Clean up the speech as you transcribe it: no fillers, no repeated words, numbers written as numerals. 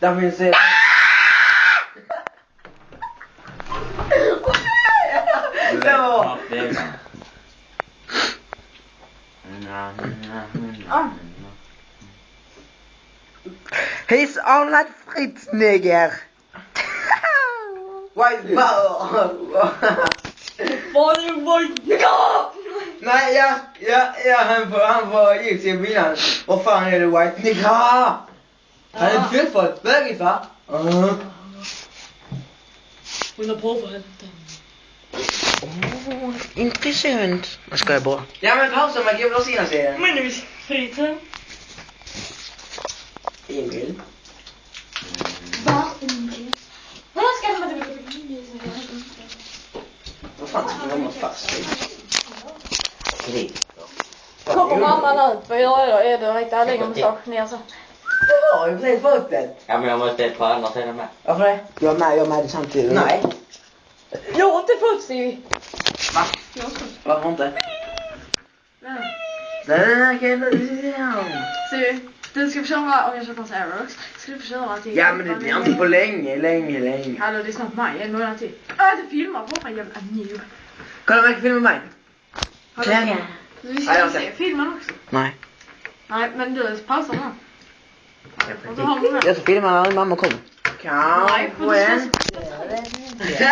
Där finns det... He's all like Fritz nigger. White power. Var det white nigger? Nej, ja, han får gick till bilen. Vad fan är det white nigger? Han är fyllt för ett bögigt va? Hon har på för helvete. Intressant. Vad ska jag bara? Ja men pausa med Gula Sina serien. Men nu är friten. Emil. Va? Emil? Vad ska man det? Vad fan ska man fast i? Kommer mamma ut? Vad gör jag? Är det inte längre med sak ner så? Du har ju blivit fötet. Ja men jag måste på andra sidan med. Varför det? Jag är med samtidigt. Nej. Jag har inte fått Stevie. Va? Jag har fått. Varför inte? Nej. Nej. Du ska få köra, om jag köper oss Aerox, ska du få köra till... Ja men det blir inte på länge. Hallå, det är snart maj, en månad till. Du filmar på mig, jävla noob. Kolla vilken film med mig. Hallå. Vi ska se filmen också. Nej. Nej, men du pausar den. Och så har vi med. Jag ska filma när mamma kommer. Nej, för du ska...